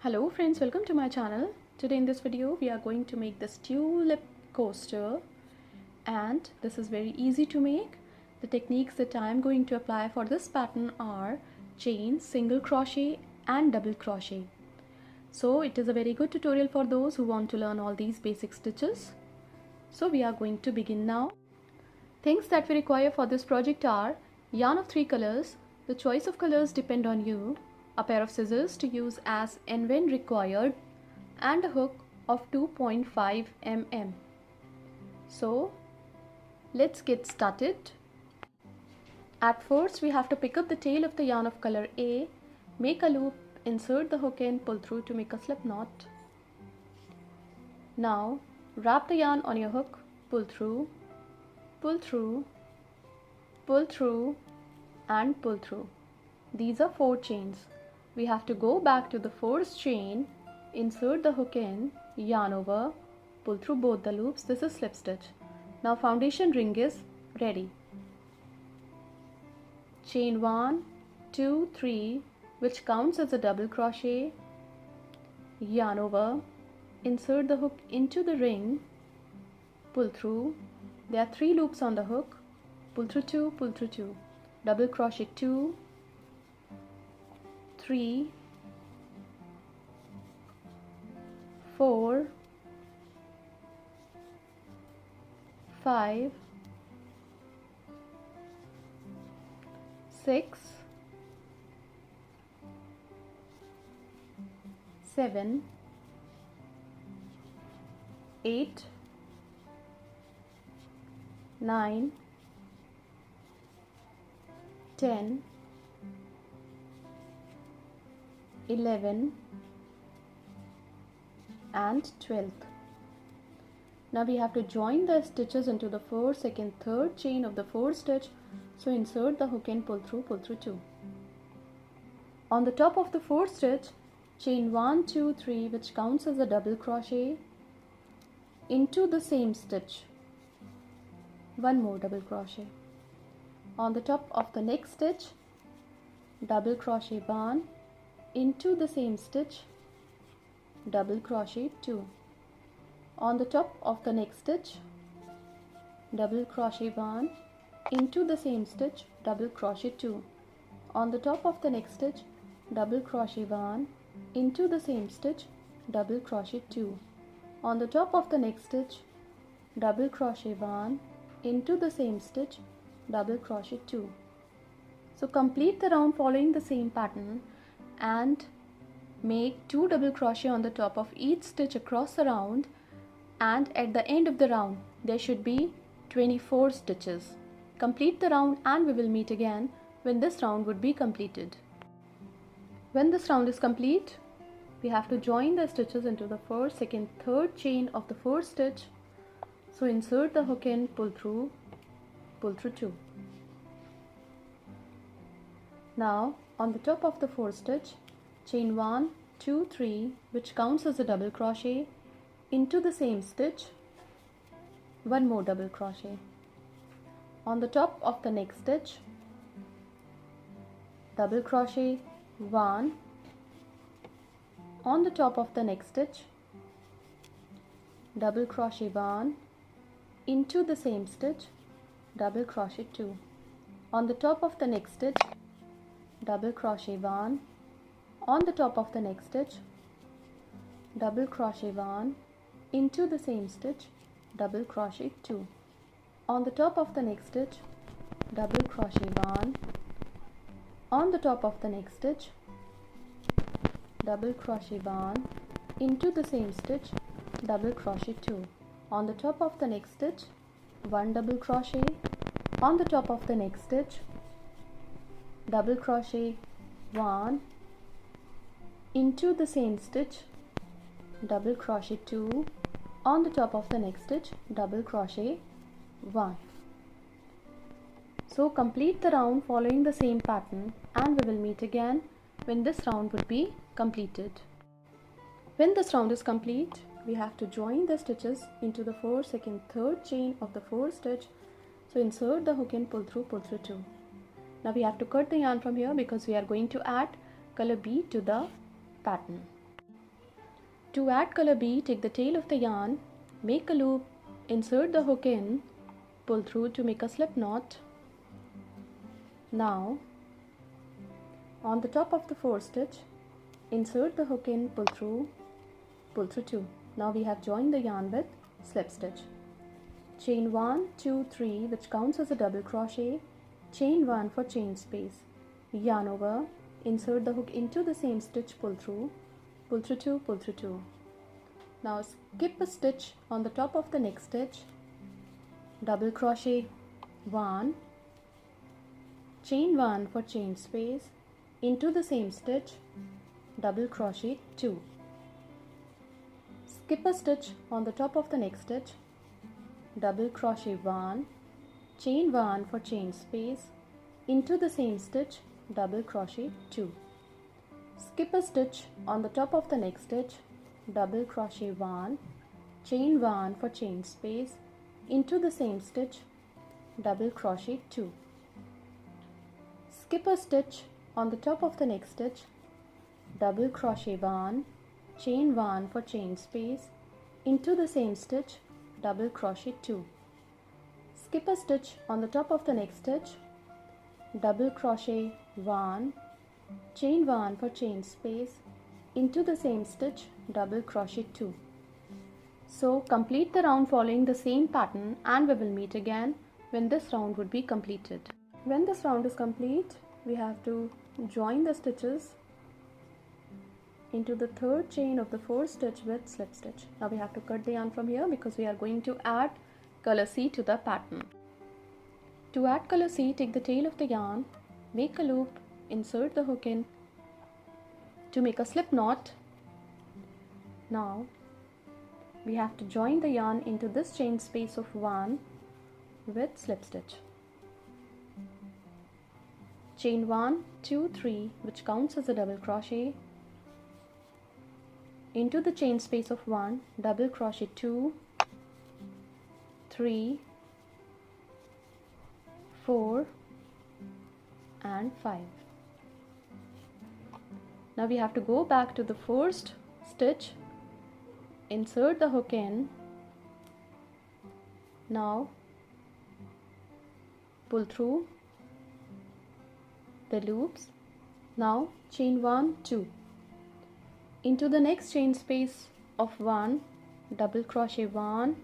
Hello friends, welcome to my channel. Today in this video we are going to make this tulip coaster, and this is very easy to make. The techniques that I am going to apply for this pattern are chain, single crochet and double crochet. So it is a very good tutorial for those who want to learn all these basic stitches. So we are going to begin now. Things that we require for this project are yarn of 3 colors. The choice of colors depend on you. A pair of scissors to use as and when required, and a hook of 2.5 mm. So let's get started. At first we have to pick up the tail of the yarn of color A, make a loop, insert the hook in, pull through to make a slip knot. Now wrap the yarn on your hook, pull through, pull through, pull through and pull through. These are 4 chains. We have to go back to the first chain, insert the hook in, yarn over, pull through both the loops. This is slip stitch. Now foundation ring is ready. Chain 1, 2, 3, which counts as a double crochet, yarn over, insert the hook into the ring, pull through. There are 3 loops on the hook, pull through 2, pull through 2, double crochet 2, 3, 4, 5, 6, 7, 8, 9, 10, 11 and 12th. Now we have to join the stitches into the first, second, third chain of the first stitch. So insert the hook and pull through 2. On the top of the fourth stitch, chain 1, 2, 3, which counts as a double crochet, into the same stitch, 1 more double crochet. On the top of the next stitch, double crochet 1, into the same stitch, double crochet 2. On the top of the next stitch, double crochet 1, into the same stitch, double crochet 2. On the top of the next stitch, double crochet 1, into the same stitch, double crochet 2. On the top of the next stitch, double crochet 1, into the same stitch, double crochet 2. So complete the round following the same pattern and make 2 double crochet on the top of each stitch across the round, and at the end of the round there should be 24 stitches. Complete the round and we will meet again when this round would be completed. When this round is complete, we have to join the stitches into the first, second, third chain of the first stitch. So insert the hook in, pull through 2. Now on the top of the fourth stitch, chain 1, 2, 3, which counts as a double crochet, into the same stitch, 1 more double crochet. On the top of the next stitch, double crochet 1. On the top of the next stitch, double crochet 1, into the same stitch, double crochet 2. On the top of the next stitch, double crochet 1, on the top of the next stitch, double crochet 1, into the same stitch, double crochet 2. On the top of the next stitch, double crochet 1, on the top of the next stitch, double crochet 1, into the same stitch, double crochet 2. On the top of the next stitch, 1 double crochet, on the top of the next stitch, double crochet 1, into the same stitch, double crochet 2, on the top of the next stitch, double crochet 1. So complete the round following the same pattern and we will meet again when this round would be completed. When this round is complete, we have to join the stitches into the first, second, third chain of the fourth stitch. So insert the hook and pull through 2. Now we have to cut the yarn from here because we are going to add color B to the pattern. To add color B, take the tail of the yarn, make a loop, insert the hook in, pull through to make a slip knot. Now, on the top of the fourth stitch, insert the hook in, pull through 2. Now we have joined the yarn with slip stitch. Chain 1, 2, 3, which counts as a double crochet, chain 1 for chain space, yarn over, insert the hook into the same stitch, pull through 2, pull through 2. Now skip a stitch on the top of the next stitch, double crochet 1, chain 1 for chain space, into the same stitch, double crochet 2. Skip a stitch on the top of the next stitch, double crochet 1, chain 1 for chain space, into the same stitch, double crochet 2. Skip a stitch on the top of the next stitch, double crochet 1, chain 1 for chain space, into the same stitch, double crochet 2. Skip a stitch on the top of the next stitch, double crochet 1, chain 1 for chain space, into the same stitch, double crochet 2. Skip a stitch on the top of the next stitch, double crochet 1, chain 1 for chain space, into the same stitch, double crochet 2. So complete the round following the same pattern, and we will meet again when this round would be completed. When this round is complete, we have to join the stitches into the third chain of the fourth stitch with slip stitch. Now we have to cut the yarn from here because we are going to add color C to the pattern. To add color C, take the tail of the yarn, make a loop, insert the hook in to make a slip knot. Now we have to join the yarn into this chain space of 1 with slip stitch. Chain 1, 2, 3, which counts as a double crochet, into the chain space of 1, double crochet 2, 3, 4 and 5. Now we have to go back to the first stitch, insert the hook in, now pull through the loops, now chain 1, 2, into the next chain space of 1, double crochet 1,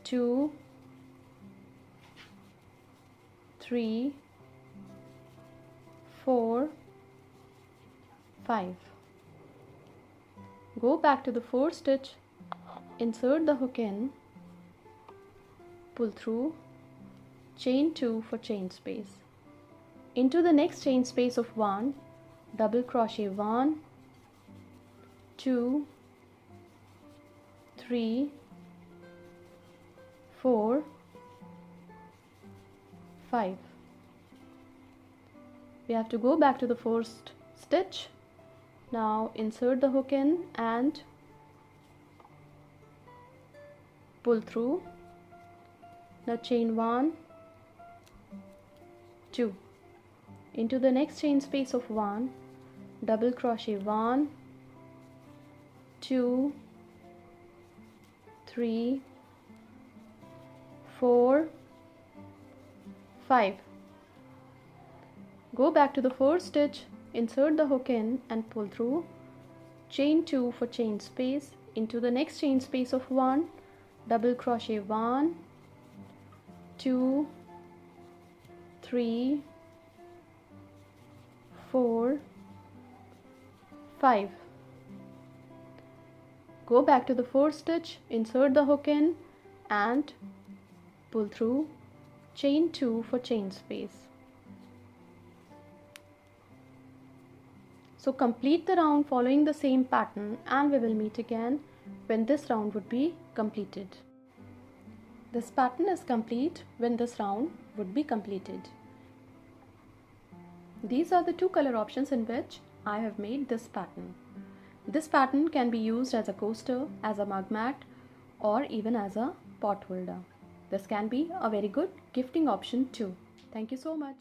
2, 3, 4, 5. Go back to the fourth stitch, insert the hook in, pull through, chain 2 for chain space, into the next chain space of 1, double crochet 1, 2, 3, 4, 5. We have to go back to the first stitch. Now insert the hook in and pull through. Now chain 1, 2, into the next chain space of 1, double crochet 1, 2, 3, 4, 5. Go back to the first stitch, insert the hook in and pull through, chain 2 for chain space, into the next chain space of 1, double crochet 1, 2, 3, 4, 5. Go back to the fourth stitch, insert the hook in and pull through, chain 2 for chain space. So complete the round following the same pattern, and we will meet again when this round would be completed. This pattern is complete when this round would be completed. These are the two color options in which I have made this pattern. This pattern can be used as a coaster, as a mug mat, or even as a pot holder. This can be a very good gifting option too. Thank you so much.